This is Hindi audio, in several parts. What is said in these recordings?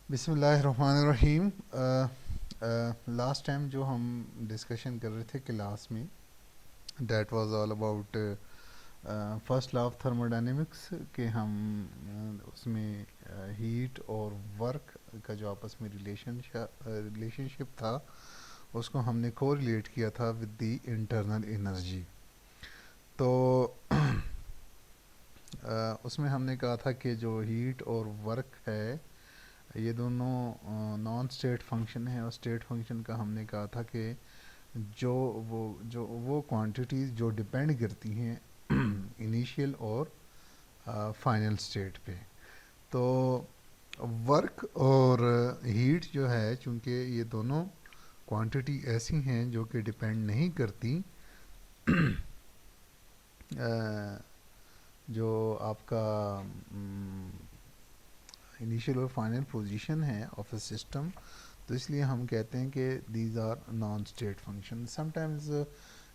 बिस्मिल्लाहिर्रहमानिर्रहीम। लास्ट टाइम जो हम डिस्कशन कर रहे थे क्लास में, that was all about first law of thermodynamics कि हम उसमें हीट और वर्क का जो आपस में रिलेशनशिप था उसको हमने कोरिलेट किया था विद द इंटरनल एनर्जी। तो उसमें हमने कहा था कि जो हीट और वर्क है ये दोनों नॉन स्टेट फंक्शन है, और स्टेट फंक्शन का हमने कहा था कि जो वो क्वांटिटीज़ जो डिपेंड करती हैं इनिशियल और फाइनल स्टेट पे। तो वर्क और हीट जो है, चूँकि ये दोनों क्वांटिटी ऐसी हैं जो कि डिपेंड नहीं करती जो आपका इनिशियल और फाइनल पोजीशन है ऑफ अ सिस्टम, तो इसलिए हम कहते हैं कि these are non state function. Sometimes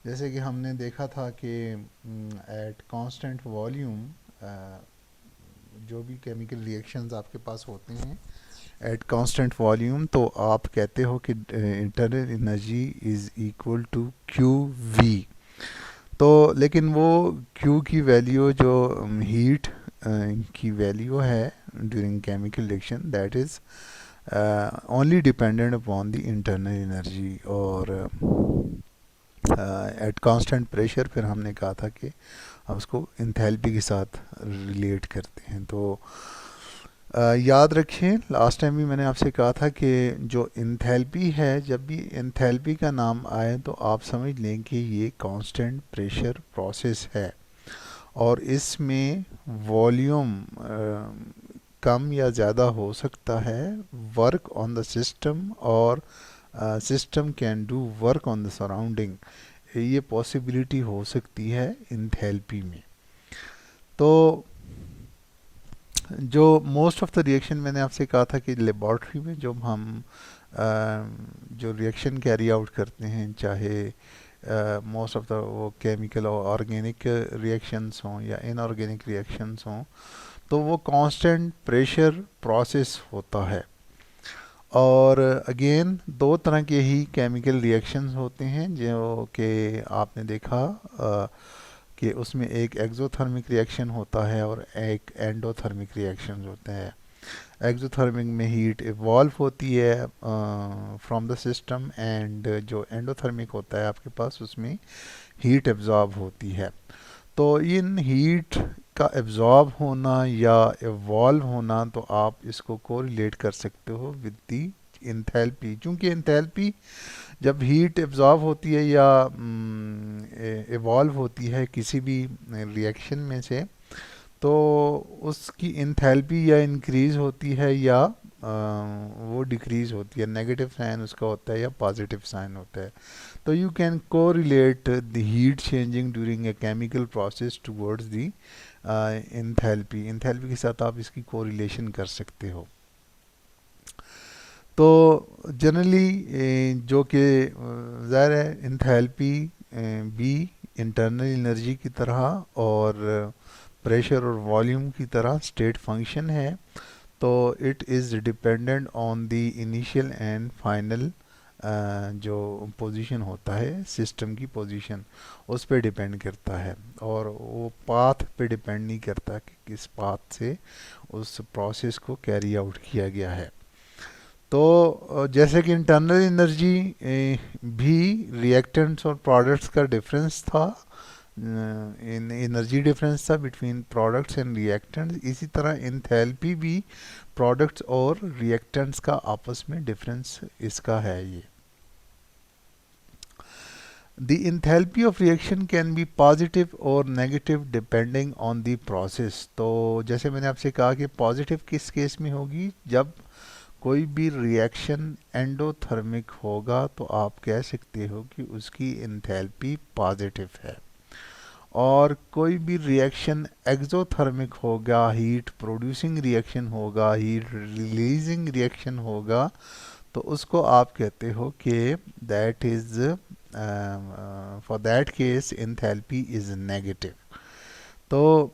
जैसे कि हमने देखा था कि एट कांस्टेंट वॉल्यूम जो भी केमिकल रिएक्शंस आपके पास होते हैं एट कांस्टेंट वॉल्यूम, तो आप कहते हो कि internal energy is equal to Q V. तो लेकिन वो क्यू की वैल्यू जो हीट की वैल्यू है during chemical reaction, that is only dependent upon the internal energy. और एट कांस्टेंट प्रेशर फिर हमने कहा था कि हम उसको इंथैल्पी के साथ रिलेट करते हैं। तो याद रखें, लास्ट टाइम भी मैंने आपसे कहा था कि जो इंथैल्पी है, जब भी इंथैल्पी का नाम आए तो आप समझ लें कि ये कांस्टेंट प्रेशर प्रोसेस है, और इसमें वॉल्यूम कम या ज़्यादा हो सकता है वर्क ऑन द सिस्टम, और system can do work on the surrounding. ये पॉसिबिलिटी हो सकती है इंथैल्पी में। तो जो मोस्ट ऑफ द रिएक्शन मैंने आपसे कहा था कि लेबॉर्ट्री में जब हम जो रिएक्शन कैरी आउट करते हैं, चाहे मोस्ट ऑफ द वो केमिकल और ऑर्गेनिक रिएक्शंस हों या इनऑर्गेनिक रिएक्शंस हों, तो वो कांस्टेंट प्रेशर प्रोसेस होता है। और अगेन दो तरह के ही केमिकल रिएक्शंस होते हैं जो कि आपने देखा कि उसमें एक एक्सोथर्मिक रिएक्शन होता है और एक एंडोथर्मिक रिएक्शन होते हैं। एक्सोथर्मिक में हीट इवॉल्व होती है फ्रॉम द सिस्टम, एंड जो एंडोथर्मिक होता है आपके पास, उसमें हीट एब्जॉर्ब होती है। तो इन हीट का एब्जॉर्ब होना या इवॉल्व होना, तो आप इसको कोरिलेट कर सकते हो विद दी इंथैल्पी। चूँकि इंथैल्पी जब हीट एब्जॉर्ब होती है या इवॉल्व होती है किसी भी रिएक्शन में से, तो उसकी इंथैल्पी या इंक्रीज होती है या वो डिक्रीज होती है। नेगेटिव साइन उसका होता है या पॉजिटिव साइन होता है। तो you can correlate the heat changing during a chemical process towards the enthalpy. Enthalpy के साथ आप इसकी कोरिलेशन कर सकते हो। तो जनरली जो कि ज़ाहिर है इंथैल्पी भी इंटरनल एनर्जी की तरह और प्रेशर और वॉल्यूम की तरह स्टेट फंक्शन है। तो it is dependent on the initial and final जो पोजीशन होता है सिस्टम की पोजीशन, उस पे डिपेंड करता है, और वो पाथ पे डिपेंड नहीं करता कि किस पाथ से उस प्रोसेस को कैरी आउट किया गया है। तो जैसे कि इंटरनल एनर्जी भी रिएक्टेंट्स और प्रोडक्ट्स का डिफरेंस था, इन एनर्जी डिफरेंस था बिटवीन प्रोडक्ट्स एंड रिएक्टेंट्स, इसी तरह इंथैल्पी भी प्रोडक्ट्स और रिएक्टेंट्स का आपस में डिफरेंस इसका है ये। The enthalpy of reaction can be positive और negative depending on the process। तो जैसे मैंने आपसे कहा कि पॉजिटिव किस केस में होगी, जब कोई भी रिएक्शन एंडोथर्मिक होगा तो आप कह सकते हो कि उसकी इंथैल्पी पॉजिटिव है। और कोई भी रिएक्शन एक्सोथर्मिक होगा, हीट प्रोड्यूसिंग रिएक्शन होगा, हीट रिलीजिंग रिएक्शन होगा, तो उसको आप कहते हो कि that is for that case enthalpy is negative. तो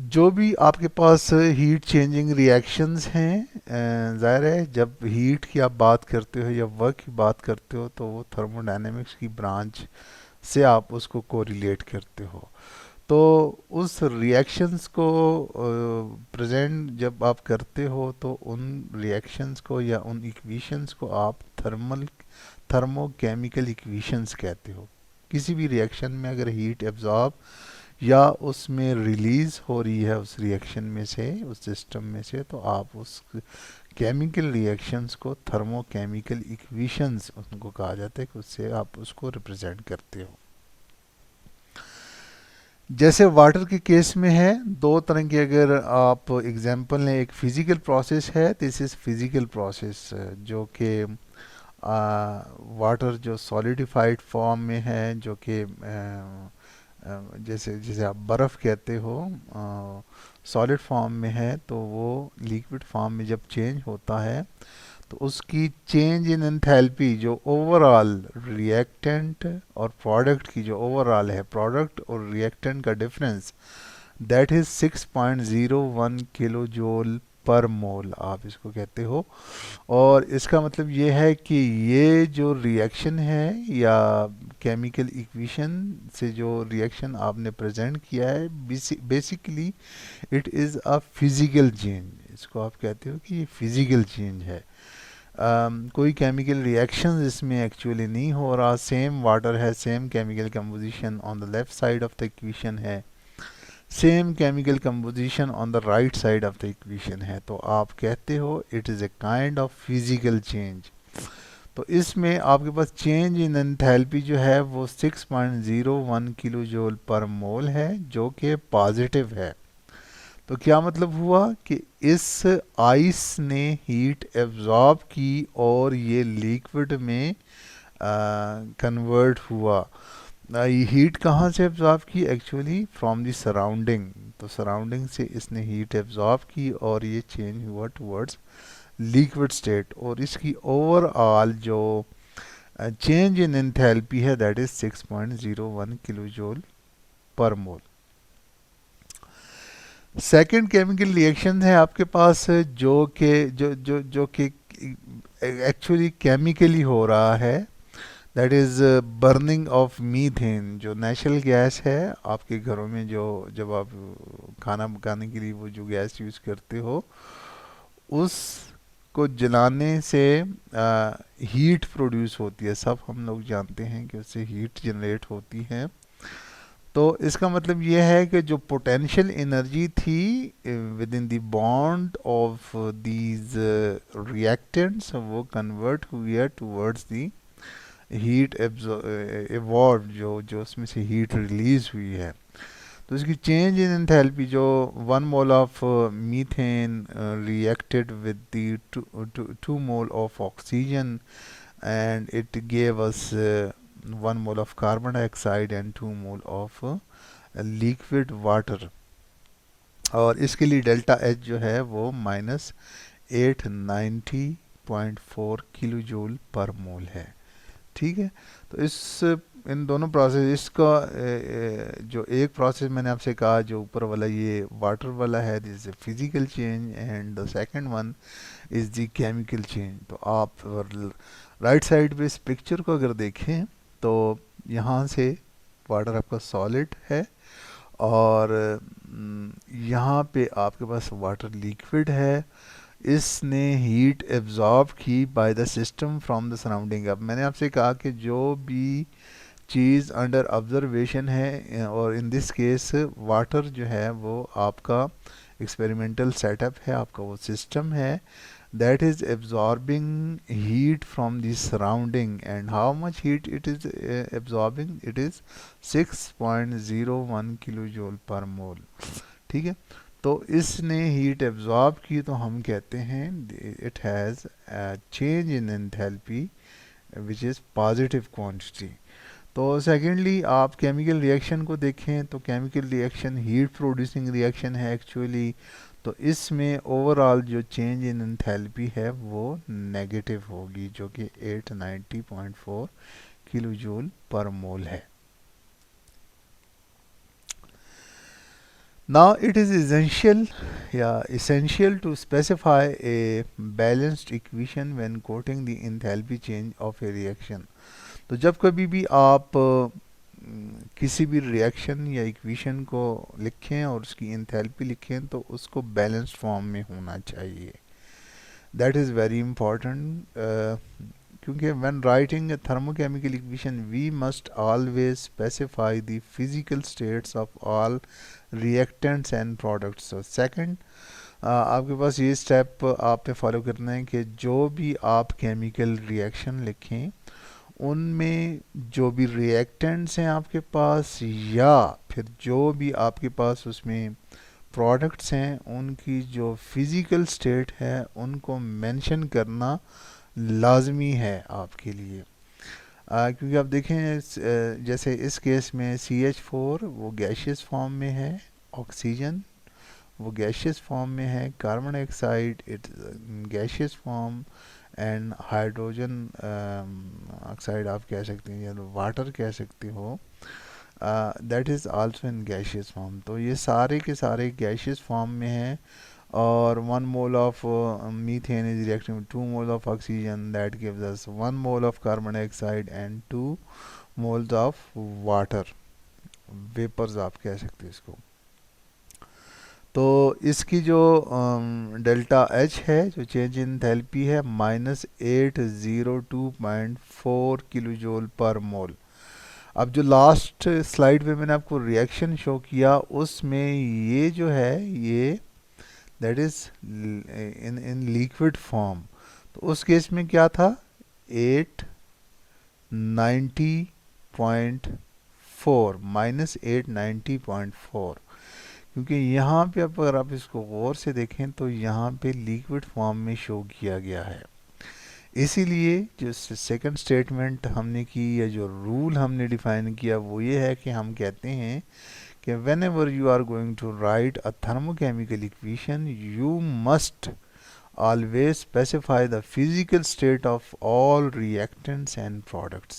जो भी आपके पास हीट चेंजिंग रिएक्शंस हैं, ज़ाहिर है जब हीट की आप बात करते हो या वर्क की बात करते हो तो वो थर्मोडायनेमिक्स की ब्रांच से आप उसको कोरिलेट करते हो। तो उस रिएक्शंस को प्रेजेंट जब आप करते हो तो उन रिएक्शंस को या उन इक्वेशंस को आप थर्मोकेमिकल इक्वेशंस कहते हो। किसी भी रिएक्शन में अगर हीट एब्जॉर्ब या उसमें रिलीज हो रही है उस रिएक्शन में से, उस सिस्टम में से, तो आप उस केमिकल रिएक्शंस को थर्मोकेमिकल इक्वेशंस उनको कहा जाता है कि उससे आप उसको रिप्रेजेंट करते हो। जैसे वाटर के केस में है, दो तरह की अगर आप एग्जांपल लें, एक फिजिकल प्रोसेस है, दिस इज फिजिकल प्रोसेस जो कि वाटर जो सॉलिडिफाइड फॉर्म में है, जो कि जैसे जैसे आप बर्फ़ कहते हो, सॉलिड फॉर्म में है, तो वो लिक्विड फॉर्म में जब चेंज होता है तो उसकी चेंज इन एंथैल्पी जो ओवरऑल रिएक्टेंट और प्रोडक्ट की जो ओवरऑल है, प्रोडक्ट और रिएक्टेंट का difference, that is 6.01 kilo joule per mole, आप इसको कहते हो। और इसका मतलब ये है कि ये जो रिएक्शन है या केमिकल इक्वेशन से जो रिएक्शन आपने प्रेजेंट किया है, basically it is a physical change. इसको आप कहते हो कि ये फिजिकल चेंज है। कोई केमिकल रिएक्शन इसमें एक्चुअली नहीं हो रहा, सेम वाटर है, same chemical composition on the left side of the equation है, same chemical composition on the right side of the equation है, तो आप कहते हो it is a kind of physical change. तो इसमें आपके पास चेंज इन एंथैल्पी जो है वो 6.01 किलो जूल पर मोल है, जो कि पॉजिटिव है। तो क्या मतलब हुआ कि इस आइस ने हीट एब्जॉर्ब की और ये लिक्विड में कन्वर्ट हुआ। ये हीट कहाँ से एब्जॉर्ब की? Actually from the surrounding. तो सराउंडिंग से इसने हीट एब्जॉर्ब की और ये चेंज हुआ टुवर्ड्स लिक्विड स्टेट, और इसकी ओवरऑल जो चेंज इन एंथैल्पी है that is 6.01 kilo joule per mole. Second chemical reaction है आपके पास जो कि जो कि एक्चुअली केमिकली हो रहा है, that is burning of methane, जो नेचुरल गैस है आपके घरों में, जो जब आप खाना पकाने के लिए वो जो गैस यूज़ करते हो, उस को जलाने से हीट प्रोड्यूस होती है। सब हम लोग जानते हैं कि उससे हीट जनरेट होती है। तो इसका मतलब ये है कि जो पोटेंशियल एनर्जी थी with in the bond of these reactants, वो कन्वर्ट हुई है टुवर्ड्स दी हीट एवॉर्ड, जो जो उसमें से हीट रिलीज हुई है। तो इसकी चेंज इन एंथैल्पी जो 1 mole of methane reacted with the 2 mole of oxygen and it gave us 1 mole of carbon dioxide and 2 mole of liquid water। और इसके लिए डेल्टा एच जो है वो -890.4 किलो जूल पर मोल है। ठीक है। तो इस इन दोनों प्रोसेस, इसका जो एक प्रोसेस मैंने आपसे कहा जो ऊपर वाला ये वाटर वाला है, this physical change, and the second one is the chemical change. तो आप राइट साइड पे इस पिक्चर को अगर देखें तो यहाँ से वाटर आपका सॉलिड है, और यहाँ पे आपके पास वाटर लिक्विड है। इसने हीट एब्जॉर्ब की by the system from the surrounding. अब मैंने आपसे कहा कि जो भी चीज़ अंडर ऑब्जर्वेशन है, और इन दिस केस वाटर जो है वो आपका एक्सपेरिमेंटल सेटअप है, आपका वो सिस्टम है that is absorbing heat from the surrounding, and how much heat it is absorbing? It is 6.01 kilojoule per mole। ठीक है। तो इसने हीट एब्जॉर्ब की, तो हम कहते हैं it has change in enthalpy which is positive quantity. तो सेकेंडली आप केमिकल रिएक्शन को देखें तो chemical reaction heat producing reaction है एक्चुअली। तो इसमें ओवरऑल जो चेंज इन एंथैल्पी है वो नेगेटिव होगी, जो कि 890.4 किलो जूल पर मोल है। Now it is essential to specify a balanced equation when quoting the enthalpy change of a reaction. तो जब कभी भी आप किसी भी रिएक्शन या इक्वेशन को लिखें और उसकी इंथैल्पी लिखें तो उसको बैलेंस्ड फॉर्म में होना चाहिए. दैट इज़ वेरी इम्पॉर्टेंट, क्योंकि when writing a thermochemical equation we must always specify the physical states of all reactants and products. Second, आपके पास ये स्टेप आपने फॉलो करना है कि जो भी आप केमिकल रिएक्शन लिखें उनमें जो भी रिएक्टेंट्स हैं आपके पास या फिर जो भी आपके पास उसमें प्रोडक्ट्स हैं उनकी जो फिज़िकल स्टेट है उनको मेंशन करना लाजमी है आपके लिए. क्योंकि आप देखें जैसे इस केस में CH4 वो गैशियस फॉर्म में है, ऑक्सीजन वो गैशियस फॉर्म में है, carbon dioxide it gaseous form and hydrogen oxide आप कह सकते हैं या वाटर कह सकते हो, that is also in gaseous form. तो ये सारे के सारे गैशियस फॉर्म में हैं और 1 mole of methane is reacting with 2 moles of oxygen, that gives us 1 mole of carbon dioxide and 2 moles of water, vapours आप कह सकते हैं इसको. तो इसकी जो डेल्टा एच है जो चेंज इन थैल्पी है -802.4 किलो जूल पर मोल. अब जो लास्ट स्लाइड पे मैंने आपको रिएक्शन शो किया उसमें ये जो है ये that is in liquid form. तो उस केस में क्या था 890.4 -890.4, क्योंकि यहाँ पे अगर आप इसको गौर से देखें तो यहाँ पे लिक्विड फॉर्म में शो किया गया है. इसीलिए जो सेकंड स्टेटमेंट हमने की या जो रूल हमने डिफाइन किया वो ये है कि हम कहते हैं कि whenever you are going to write a thermochemical equation you must always specify the physical state of all reactants and products.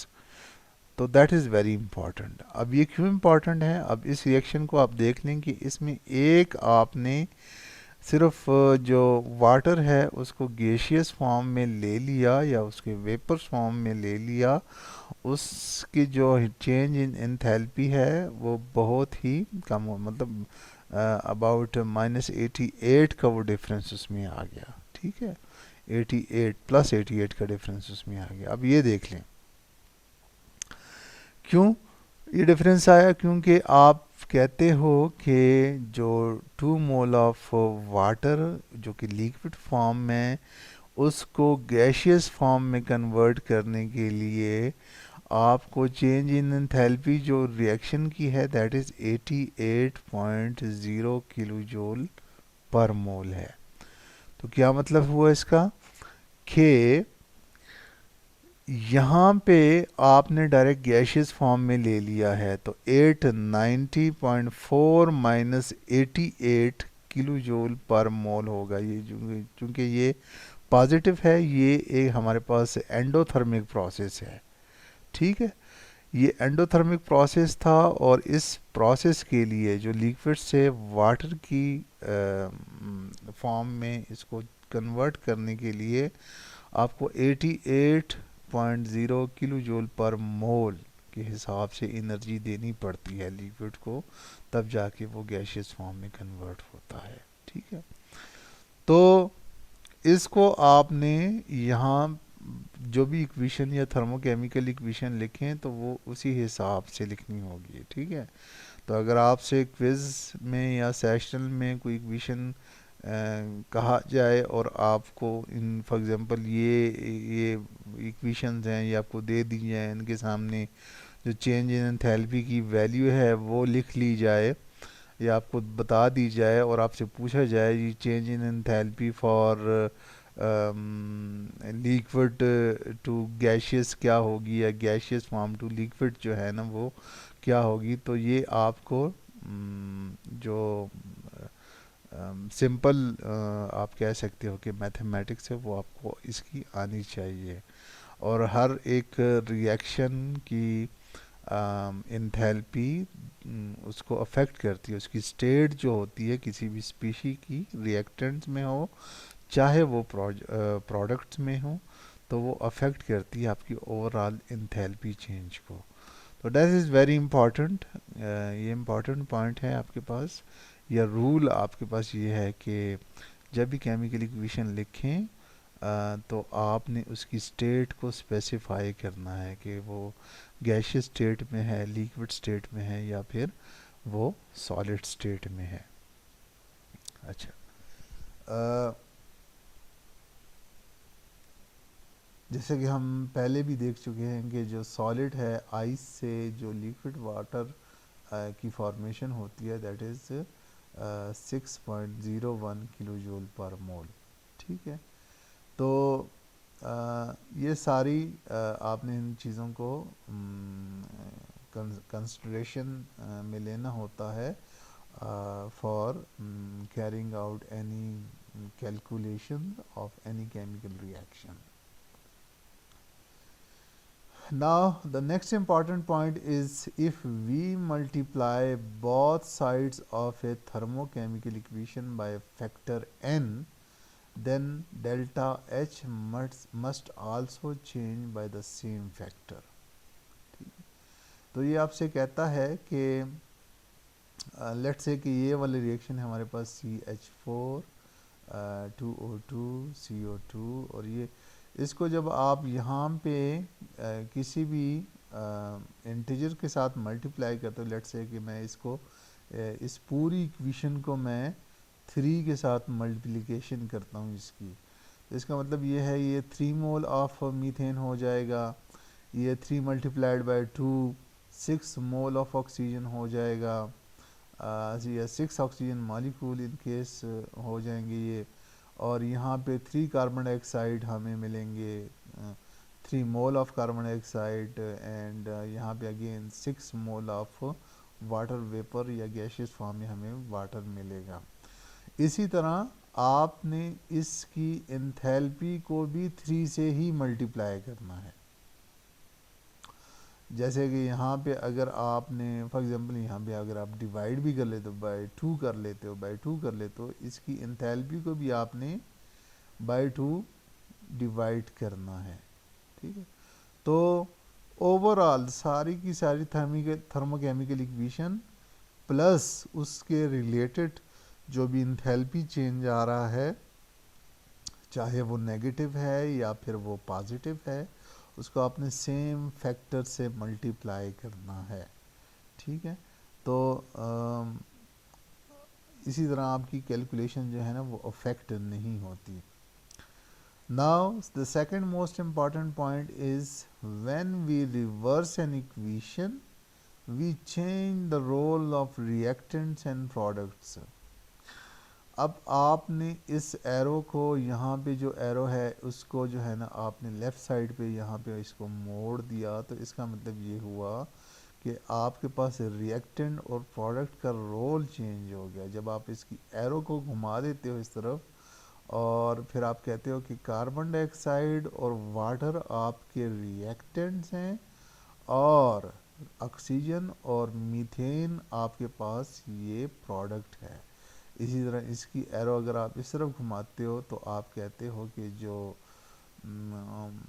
तो दैट इज़ वेरी इंपॉर्टेंट. अब ये क्यों इम्पॉर्टेंट है, अब इस रिएक्शन को आप देख लें कि इसमें एक आपने सिर्फ जो वाटर है उसको गैशियस फॉर्म में ले लिया या उसके वेपर्स फॉर्म में ले लिया, उसकी जो चेंज इन एंथैल्पी है वो बहुत ही कम हो, मतलब अबाउट -88 का वो डिफरेंस उसमें आ गया. ठीक है, 88 +88 का डिफरेंस उसमें आ गया. अब ये देख लें क्यों ये डिफरेंस आया, क्योंकि आप कहते हो कि जो 2 मोल ऑफ वाटर जो कि लिक्विड फॉर्म में उसको गैशियस फॉर्म में कन्वर्ट करने के लिए आपको चेंज इन एंथैल्पी जो रिएक्शन की है that is 88.0 kilo joule per मोल है. तो क्या मतलब हुआ इसका कि यहाँ पे आपने डायरेक्ट गैशियस फॉर्म में ले लिया है तो 890.4 -88 किलो जूल पर मोल होगा. ये चूँकि ये पॉजिटिव है ये एक हमारे पास एंडोथर्मिक प्रोसेस है. ठीक है, ये एंडोथर्मिक प्रोसेस था और इस प्रोसेस के लिए जो लिक्विड से वाटर की फॉर्म में इसको कन्वर्ट करने के लिए आपको 88.0 किलो जूल पर मोल के हिसाब से एनर्जी देनी पड़ती है लिक्विड को, तब जाके वो गैशियस फॉर्म में कन्वर्ट होता है. ठीक है, तो इसको आपने यहाँ जो भी इक्वेशन या थर्मोकेमिकल इक्वेशन लिखें तो वो उसी हिसाब से लिखनी होगी. ठीक है, तो अगर आपसे क्विज़ में या सेशनल में कोई इक्वेशन कहा जाए और आपको इन फॉर एग्जांपल ये इक्वेशंस हैं ये आपको दे दी जाए, इनके सामने जो चेंज इन एंथैल्पी की वैल्यू है वो लिख ली जाए या आपको बता दी जाए और आपसे पूछा जाए ये change in enthalpy for liquid to gaseous क्या होगी या गैशियस फॉर्म टू लिक्विड जो है ना वो क्या होगी, तो ये आपको जो सिंपल आप कह सकते हो कि मैथमेटिक्स है वो आपको इसकी आनी चाहिए. और हर एक रिएक्शन की एंथैल्पी उसको अफेक्ट करती है, उसकी स्टेट जो होती है किसी भी स्पीशी की रिएक्टेंट्स में हो चाहे वो प्रोडक्ट्स में हो, तो वो अफेक्ट करती है आपकी ओवरऑल इंथैल्पी चेंज को। तो दैट इज़ वेरी इंपॉर्टेंट। ये इम्पॉर्टेंट पॉइंट है आपके पास, या रूल आपके पास ये है कि जब भी केमिकल इक्वेशन लिखें तो आपने उसकी स्टेट को स्पेसिफाई करना है कि वो गैशियस स्टेट में है, लिक्विड स्टेट में है, या फिर वो सॉलिड स्टेट में है। अच्छा, जैसे कि हम पहले भी देख चुके हैं कि जो सॉलिड है, आइस से जो लिक्विड वाटर की फॉर्मेशन होती है, that is 6.01 kilo joule per मोल। ठीक है, तो ये सारी आपने इन चीज़ों को कंसिडरेशन में लेना होता है for carrying out any calculation of any chemical reaction. Now the next important point is, if we multiply both sides of a thermochemical equation by a factor n, then delta H must also change by the same factor। तो ये आपसे कहता है कि लेट्स से कि ये वाली रिएक्शन है हमारे पास CH4 2O2 CO2, और ये इसको जब आप यहाँ पे किसी भी इंटीजर के साथ मल्टीप्लाई करते हो, लेट्स से कि मैं इसको इस पूरी इक्वेशन को मैं 3 के साथ मल्टीप्लिकेशन करता हूँ इसकी, तो इसका मतलब ये है ये 3 मोल ऑफ मीथेन हो जाएगा, ये 3 multiplied by 2 6 mole of oxygen हो जाएगा, या 6 ऑक्सीजन मॉलिक्यूल इन केस हो जाएंगे ये, और यहाँ पे 3 कार्बन डाइऑक्साइड हमें मिलेंगे, 3 mole of carbon dioxide, and यहाँ पे again 6 mole of water vapour या गैशियस फॉर्म में हमें वाटर मिलेगा। इसी तरह आपने इसकी एंथैल्पी को भी 3 से ही मल्टीप्लाई करना है। जैसे कि यहाँ पे अगर आपने फॉर एग्जांपल यहाँ पे अगर आप डिवाइड भी कर लेते हो बाय 2 कर लेते हो, बाय 2 कर लेते हो, इसकी एंथैल्पी को भी आपने बाय 2 डिवाइड करना है। ठीक है, तो ओवरऑल सारी की सारी थर्मोकेमिकल इक्वेशन प्लस उसके रिलेटेड जो भी एंथैल्पी चेंज आ रहा है, चाहे वो नेगेटिव है या फिर वो पॉजिटिव है, उसको आपने सेम फैक्टर से मल्टीप्लाई करना है। ठीक है, तो इसी तरह आपकी कैलकुलेशन जो है ना वो अफेक्ट नहीं होती। Now the second most important point is, when we reverse an equation we change the role of reactants and products. अब आपने इस एरो को, यहाँ पे जो एरो है उसको जो है ना आपने लेफ़्ट साइड पे यहाँ पे इसको मोड़ दिया, तो इसका मतलब ये हुआ कि आपके पास रिएक्टेंट और प्रोडक्ट का रोल चेंज हो गया। जब आप इसकी एरो को घुमा देते हो इस तरफ, और फिर आप कहते हो कि कार्बन डाइऑक्साइड और वाटर आपके रिएक्टेंट्स हैं, और ऑक्सीजन और मीथेन आपके पास ये प्रोडक्ट है। इसी तरह इसकी एरो अगर आप इस तरफ घुमाते हो तो आप कहते हो कि जो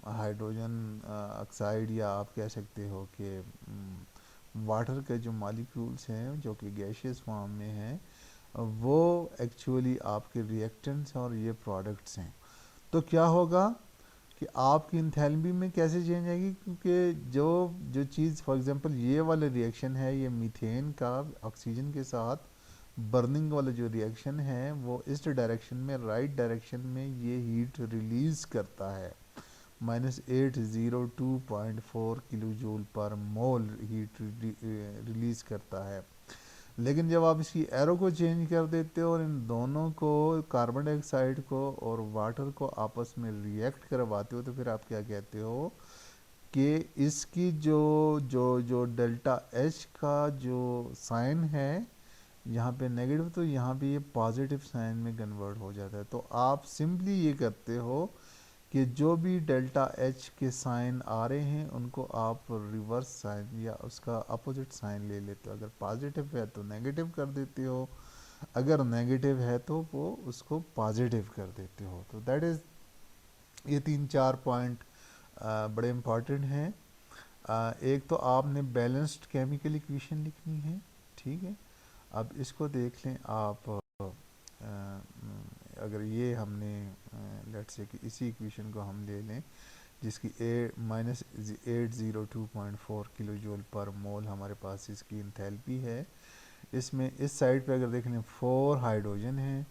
हाइड्रोजन ऑक्साइड, या आप कह सकते हो कि वाटर के जो मॉलिक्यूल्स हैं जो कि गैशियस फॉर्म में हैं, वो एक्चुअली आपके रिएक्टेंट्स और ये प्रोडक्ट्स हैं। तो क्या होगा कि आपकी एंथैल्पी में कैसे चेंज आएगी, क्योंकि जो जो चीज़ फॉर एग्जांपल ये वाला रिएक्शन है, ये मीथेन का ऑक्सीजन के साथ बर्निंग वाला जो रिएक्शन है वो इस डायरेक्शन में, राइट डायरेक्शन में ये हीट रिलीज़ करता है, -802.4 किलो जूल पर मोल हीट रिलीज़ करता है। लेकिन जब आप इसकी एरो को चेंज कर देते हो और इन दोनों को, कार्बन डाइऑक्साइड को और वाटर को आपस में रिएक्ट करवाते हो, तो फिर आप क्या कहते हो कि इसकी जो जो जो डेल्टा एच का जो साइन है यहाँ पे नेगेटिव, तो यहाँ पे ये पॉजिटिव साइन में कन्वर्ट हो जाता है। तो आप सिंपली ये करते हो कि जो भी डेल्टा एच के साइन आ रहे हैं उनको आप रिवर्स साइन या उसका अपोजिट साइन ले लेते हो। अगर पॉजिटिव है तो नेगेटिव कर देते हो, अगर नेगेटिव है तो वो उसको पॉजिटिव कर देते हो। तो दैट इज़, ये 3-4 पॉइंट बड़े इम्पॉर्टेंट हैं। एक तो आपने बैलेंस्ड केमिकल इक्वेशन लिखनी है, ठीक है। अब इसको देख लें आप, अगर ये हमने लेट्स से कि इसी इक्वेशन को हम ले लें जिसकी -802.4 किलो जूल पर मोल हमारे पास इसकी इंथैल्पी है। इसमें इस साइड पे अगर देख लें 4 हाइड्रोजन हैं,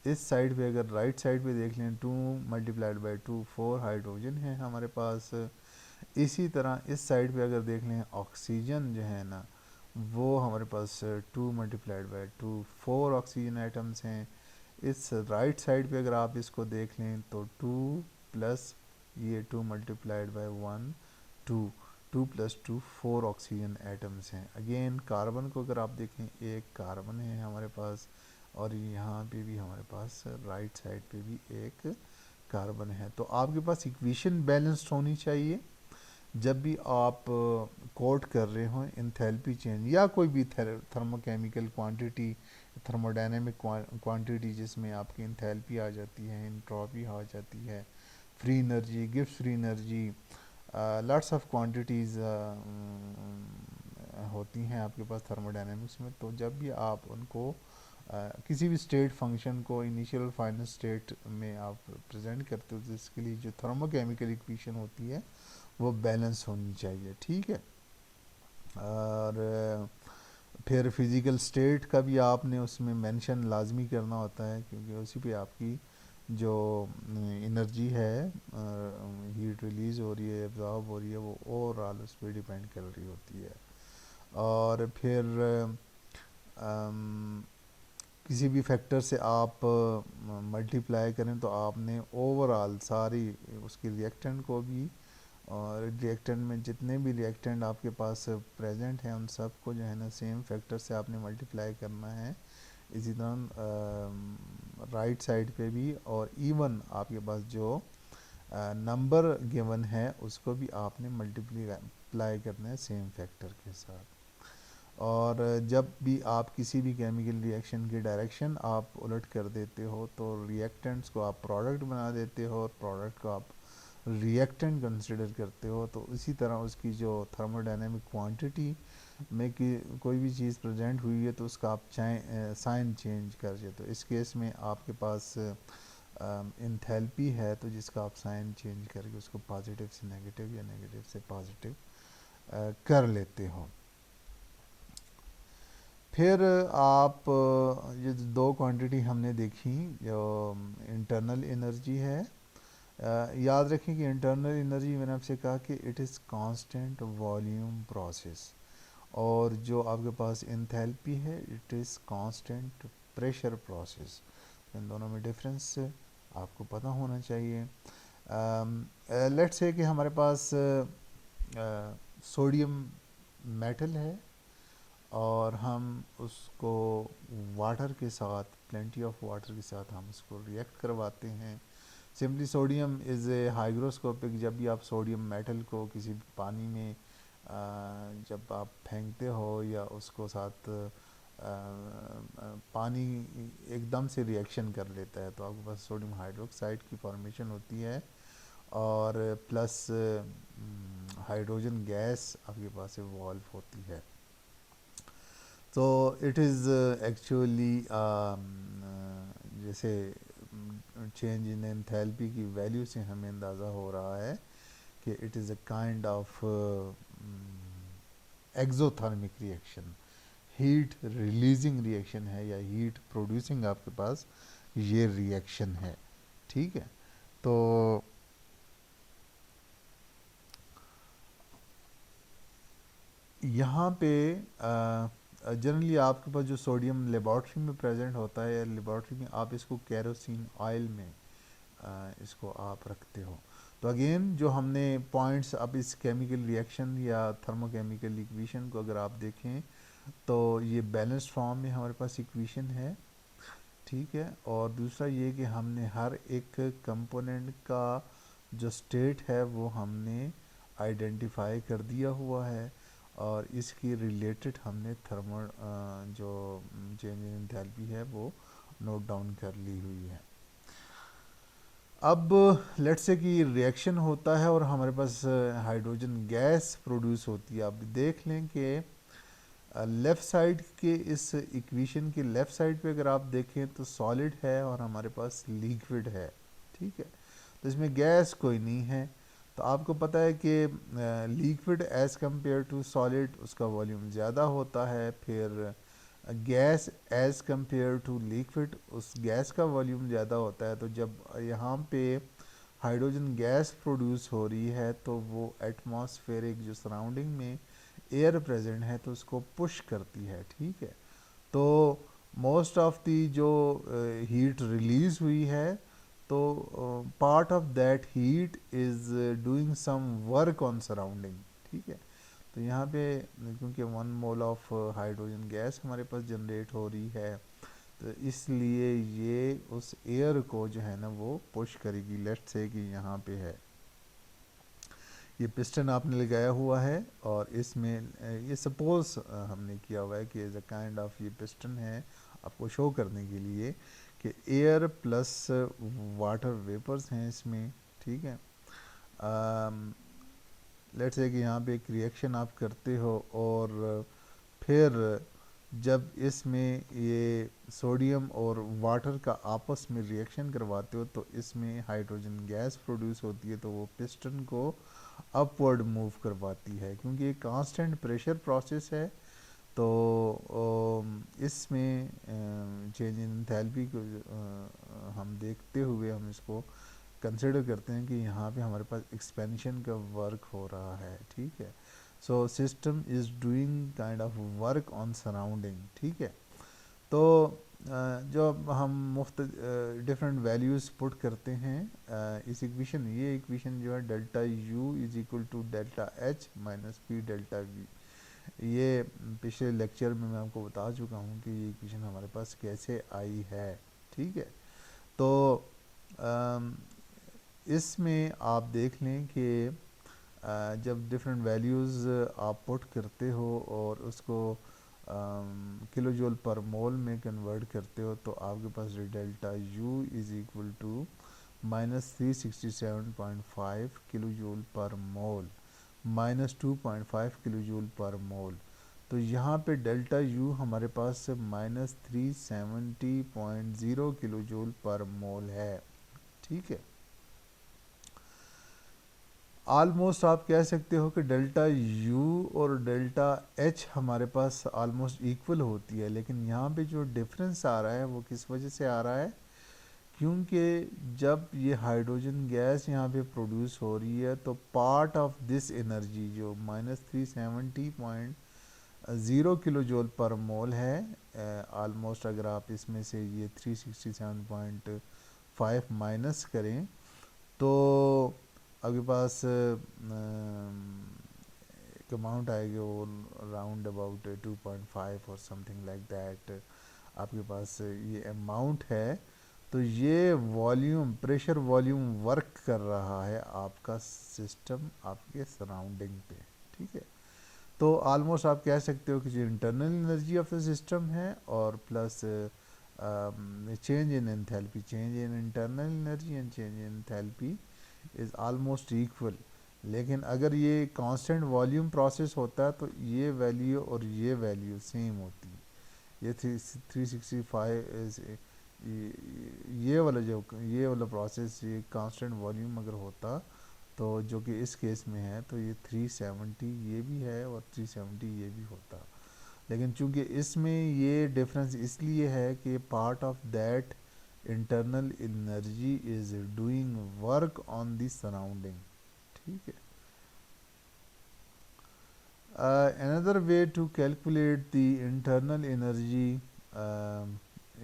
इस साइड पे अगर राइट साइड पे देख लें 2 मल्टीप्लाइड बाई 2 4 हाइड्रोजन है हमारे पास। इसी तरह इस साइड पे अगर देख लें ऑक्सीजन जो है ना, वो हमारे पास 2 मल्टीप्लाइड बाई 2 4 ऑक्सीजन एटम्स हैं। इस राइट साइड पे अगर आप इसको देख लें तो 2 प्लस ये 2 multiplied by 1 2 2 plus 2 4 oxygen atoms हैं। अगेन कार्बन को अगर आप देखें, एक कार्बन है हमारे पास, और यहाँ पे भी हमारे पास राइट साइड पे भी एक कार्बन है। तो आपके पास इक्वेशन बैलेंस्ड होनी चाहिए जब भी आप कोट कर रहे हो इंथैल्पी चेंज या कोई भी थर्मोकेमिकल क्वांटिटी, थर्मोडायनेमिक क्वांटिटी जिसमें आपकी इंथैल्पी आ जाती है, एंट्रोपी आ जाती है, free energy, gives free energy, lots of quantities होती हैं आपके पास थर्मोडायनेमिक्स में। तो जब भी आप उनको किसी भी स्टेट फंक्शन को इनिशियल और फाइनल स्टेट में आप प्रेजेंट करते हो तो इसके लिए जो थर्मोकेमिकल इक्वेशन होती है वो बैलेंस होनी चाहिए, ठीक है। और फिर फिज़िकल स्टेट का भी आपने उसमें मेंशन लाजमी करना होता है, क्योंकि उसी पे आपकी जो एनर्जी है, हीट रिलीज़ हो रही है, एब्जॉर्ब हो रही है, वो ओवरऑल उस पर डिपेंड कर रही होती है। और फिर किसी भी फैक्टर से आप मल्टीप्लाई करें तो आपने ओवरऑल सारी उसकी रिएक्टेंट को भी, और रिएक्टेंट में जितने भी रिएक्टेंट आपके पास प्रेजेंट हैं उन सब को जो है ना सेम फैक्टर से आपने मल्टीप्लाई करना है। इसी तरह राइट साइड पे भी, और इवन आपके पास जो नंबर गिवन है उसको भी आपने मल्टीप्लाई करना है सेम फैक्टर के साथ। और जब भी आप किसी भी केमिकल रिएक्शन की डायरेक्शन आप उलट कर देते हो तो रिएक्टेंट्स को आप प्रोडक्ट बना देते हो और प्रोडक्ट को आप रिएक्टेंट कंसिडर करते हो। तो इसी तरह उसकी जो थर्मोडायनेमिक क्वांटिटी में कि कोई भी चीज़ प्रेजेंट हुई है तो उसका आप साइन चेंज कर दे। तो इस केस में आपके पास इंथैल्पी है तो जिसका आप साइन चेंज करके उसको पॉजिटिव से नेगेटिव या नेगेटिव से पॉजिटिव कर लेते हो। फिर आप ये दो क्वांटिटी हमने देखी, जो इंटरनल एनर्जी है, याद रखें कि इंटरनल एनर्जी मैंने आपसे कहा कि it is constant volume process, और जो आपके पास एंथैल्पी है it is constant pressure process. इन दोनों में डिफरेंस आपको पता होना चाहिए। लेट्स से कि हमारे पास सोडियम मेटल है और हम उसको वाटर के साथ, प्लेंटी ऑफ वाटर के साथ हम उसको रिएक्ट करवाते हैं। Simply sodium is a hygroscopic. जब भी आप सोडियम मेटल को किसी पानी में जब आप फेंकते हो या उसको साथ पानी एकदम से रिएक्शन कर लेता है तो आपके पास सोडियम हाइड्रोक्साइड की फॉर्मेशन होती है, और प्लस हाइड्रोजन गैस आपके पास इवॉल्व होती है। तो इट इज़ एक्चुअली जैसे चेंज इन एंथैल्पी की वैल्यू से हमें अंदाज़ा हो रहा है कि it is a kind of exothermic reaction, heat releasing reaction है या हीट प्रोड्यूसिंग आपके पास ये रिएक्शन है, ठीक है। तो यहाँ पे जनरली आपके पास जो सोडियम लेबॉर्ट्री में प्रेजेंट होता है, या लेबॉर्ट्री में आप इसको केरोसिन ऑयल में इसको आप रखते हो। तो अगेन जो हमने पॉइंट्स, अब इस केमिकल रिएक्शन या थर्मोकेमिकल इक्वेशन को अगर आप देखें तो ये बैलेंस्ड फॉर्म में हमारे पास इक्वेशन है, ठीक है। और दूसरा ये कि हमने हर एक कंपोनेंट का जो स्टेट है वो हमने आइडेंटिफाई कर दिया हुआ है और इसकी रिलेटेड हमने थर्मल जो चेंज इन एंथैल्पी है वो नोट डाउन कर ली हुई है। अब लेट्स से कि रिएक्शन होता है और हमारे पास हाइड्रोजन गैस प्रोड्यूस होती है। अब देख लें कि लेफ़्ट साइड के इस इक्वेशन के लेफ़्ट साइड पे अगर आप देखें तो सॉलिड है और हमारे पास लिक्विड है, ठीक है। तो इसमें गैस कोई नहीं है। तो आपको पता है कि liquid as compared to solid उसका वॉल्यूम ज़्यादा होता है, फिर gas as compared to liquid उस गैस का वॉल्यूम ज़्यादा होता है। तो जब यहाँ पे हाइड्रोजन गैस प्रोड्यूस हो रही है तो वो एटमॉस्फेरिक जो सराउंडिंग में एयर प्रेजेंट है तो उसको पुश करती है, ठीक है। तो मोस्ट ऑफ दी जो हीट रिलीज हुई है तो part of that heat is doing some work on surrounding, ठीक है। तो यहाँ पे क्योंकि 1 मोल ऑफ हाइड्रोजन गैस हमारे पास जनरेट हो रही है तो इसलिए ये उस एयर को जो है ना वो पुश करेगी। लेट्स से कि यहाँ पे है ये पिस्टन आपने लगाया हुआ है और इसमें ये सपोज हमने किया हुआ है कि एज अ काइंड ऑफ ये पिस्टन है आपको शो करने के लिए कि एयर प्लस वाटर वेपर्स हैं इसमें, ठीक है। लेट्स से कि यहाँ पे एक रिएक्शन आप करते हो और फिर जब इसमें ये सोडियम और वाटर का आपस में रिएक्शन करवाते हो तो इसमें हाइड्रोजन गैस प्रोड्यूस होती है। तो वो पिस्टन को अपवर्ड मूव करवाती है क्योंकि ये कांस्टेंट प्रेशर प्रोसेस है। तो इसमें चेंज इन एंथैल्पी को हम देखते हुए हम इसको कंसिडर करते हैं कि यहाँ पे हमारे पास एक्सपेंशन का वर्क हो रहा है, ठीक है। So system is doing kind of work on surrounding, ठीक है। तो जो हम मुफ्त डिफरेंट वैल्यूज़ पुट करते हैं इस इक्वेशन ये इक्वेशन जो है delta U is equal to delta H minus P delta V, ये पिछले लेक्चर में मैं आपको बता चुका हूँ कि ये इक्वेशन हमारे पास कैसे आई है, ठीक है। तो इसमें आप देख लें कि जब डिफरेंट वैल्यूज़ आप पुट करते हो और उसको किलो जूल पर मोल में कन्वर्ट करते हो तो आपके पास delta U is equal to -367.5 kilo joule per mole -2.5 kilo joule per मोल। तो यहाँ पे डेल्टा यू हमारे पास -370.0 किलो जूल पर मोल है, ठीक है। आलमोस्ट आप कह सकते हो कि डेल्टा यू और डेल्टा एच हमारे पास आलमोस्ट इक्वल होती है, लेकिन यहाँ पे जो डिफरेंस आ रहा है वो किस वजह से आ रहा है, क्योंकि जब ये हाइड्रोजन गैस यहाँ पे प्रोड्यूस हो रही है तो पार्ट ऑफ दिस एनर्जी जो -370.0 किलो जूल पर मोल है आलमोस्ट अगर आप इसमें से ये 367.5 माइनस करें तो आपके पास एक अमाउंट आएगी वो राउंड अबाउट 2.5 और समथिंग लाइक दैट आपके पास ये अमाउंट है। तो ये वॉल्यूम प्रेशर वॉल्यूम वर्क कर रहा है आपका सिस्टम आपके सराउंडिंग पे, ठीक है। तो ऑलमोस्ट आप कह सकते हो कि जो internal energy of the system है और plus change in enthalpy, change in internal energy and change in enthalpy is almost equal. लेकिन अगर ये कांस्टेंट वॉल्यूम प्रोसेस होता है तो ये वैल्यू और ये वैल्यू सेम होती है। ये 365 ये वाला प्रोसेस ये कांस्टेंट वॉल्यूम अगर होता तो जो कि इस केस में है तो ये 370 ये भी है और 370 ये भी होता। लेकिन चूंकि इसमें ये डिफरेंस इसलिए है कि part of that internal energy is doing work on the surrounding, ठीक है। Another way to calculate the internal energy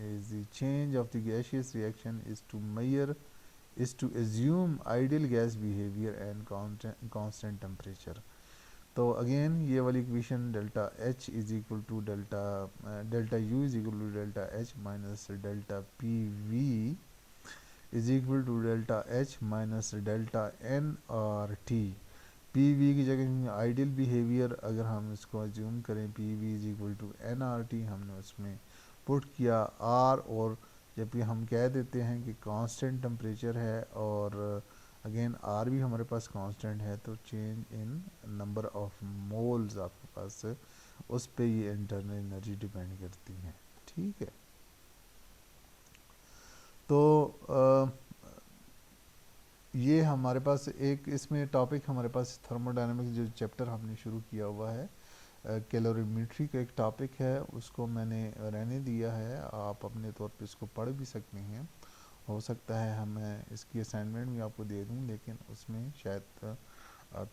is the change of the gaseous reaction is to assume ideal gas behavior and constant temperature. तो अगेन ये वाली equation delta H is equal to delta U is equal to delta H minus delta P V is equal to delta H minus delta N R T. P V की जगह आइडियल बिहेवियर अगर हम इसको अज्यूम करें, P V is equal to N R T, हमने उसमें पुट किया आर, और जबकि हम कह देते हैं कि कांस्टेंट टेम्परेचर है और अगेन आर भी हमारे पास कांस्टेंट है, तो change in number of moles आपके पास उस पे ये इंटरनल एनर्जी डिपेंड करती है। ठीक है, तो ये हमारे पास एक इसमें टॉपिक हमारे पास थर्मोडायनेमिक्स जो चैप्टर हमने शुरू किया हुआ है, कैलोरीमेट्री का एक टॉपिक है, उसको मैंने रहने दिया है। आप अपने तौर पे इसको पढ़ भी सकते हैं, हो सकता है मैं इसकी असाइनमेंट भी आपको दे दूं, लेकिन उसमें शायद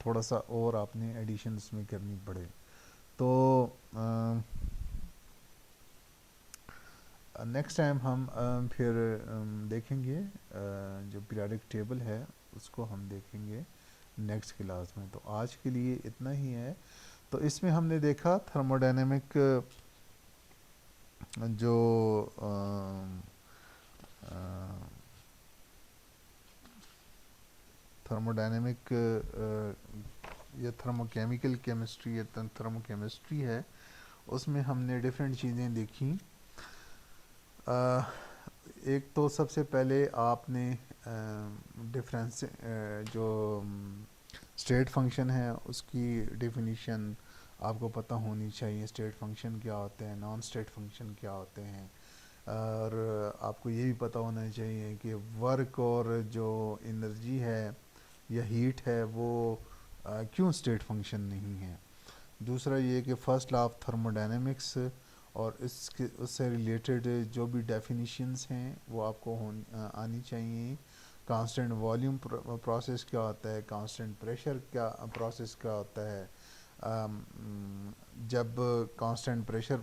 थोड़ा सा और आपने एडिशन उसमें करनी पड़े। तो नेक्स्ट टाइम हम फिर देखेंगे जो पीरियोडिक टेबल है उसको हम देखेंगे नेक्स्ट क्लास में। तो आज के लिए इतना ही है। तो इसमें हमने देखा थर्मोडायनेमिक जो थर्मोडायनेमिक या थर्मोकेमिकल केमिस्ट्री या थर्मोकेमिस्ट्री है, उसमें हमने डिफरेंट चीज़ें देखी। एक तो सबसे पहले आपने डिफरेंस जो स्टेट फंक्शन है उसकी डेफिनीशन आपको पता होनी चाहिए। स्टेट फंक्शन क्या होते हैं, नॉन स्टेट फंक्शन क्या होते हैं, और आपको ये भी पता होना चाहिए कि वर्क और जो एनर्जी है या हीट है वो क्यों स्टेट फंक्शन नहीं है। दूसरा ये कि फर्स्ट लॉ ऑफ थर्मोडायनेमिक्स और इसके उससे रिलेटेड जो भी डेफिनेशंस हैं वो आपको आनी चाहिए। कांस्टेंट वॉल्यूम प्रोसेस क्या होता है, कांस्टेंट प्रेशर क्या प्रोसेस क्या होता है। जब कांस्टेंट प्रेशर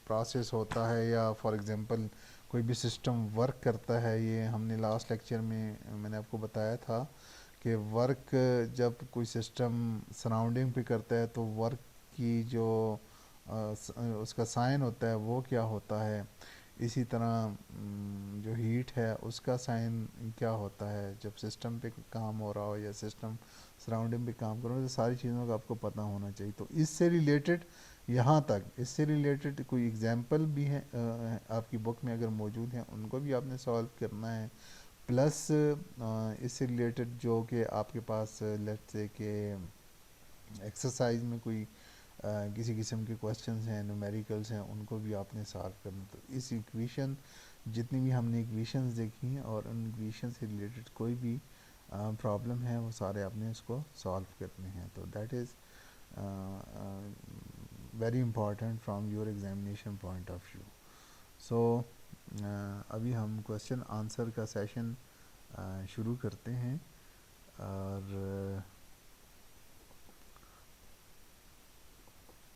प्रोसेस होता है या फॉर एग्जांपल कोई भी सिस्टम वर्क करता है, ये हमने लास्ट लेक्चर में मैंने आपको बताया था कि वर्क जब कोई सिस्टम सराउंडिंग पे करता है तो वर्क की जो उसका साइन होता है वो क्या होता है। इसी तरह जो हीट है उसका साइन क्या होता है जब सिस्टम पे काम हो रहा हो या सिस्टम सराउंडिंग पे काम कर रहा हो। तो सारी चीज़ों का आपको पता होना चाहिए। तो इससे रिलेटेड यहाँ तक इससे रिलेटेड कोई एग्जांपल भी है आपकी बुक में अगर मौजूद हैं उनको भी आपने सॉल्व करना है। प्लस इससे रिलेटेड जो कि आपके पास लेट्स से कि एक्सरसाइज में कोई किसी किस्म के क्वेश्चंस हैं, न्यूमेरिकल्स हैं, उनको भी आपने सॉल्व करना। तो इस इक्वेशन जितनी भी हमने इक्वेशंस देखी हैं और उन इक्वेशन से रिलेटेड कोई भी प्रॉब्लम है वो सारे आपने उसको सॉल्व करने हैं। तो that is very important from your examination point of view. So अभी हम क्वेश्चन आंसर का सेशन शुरू करते हैं। और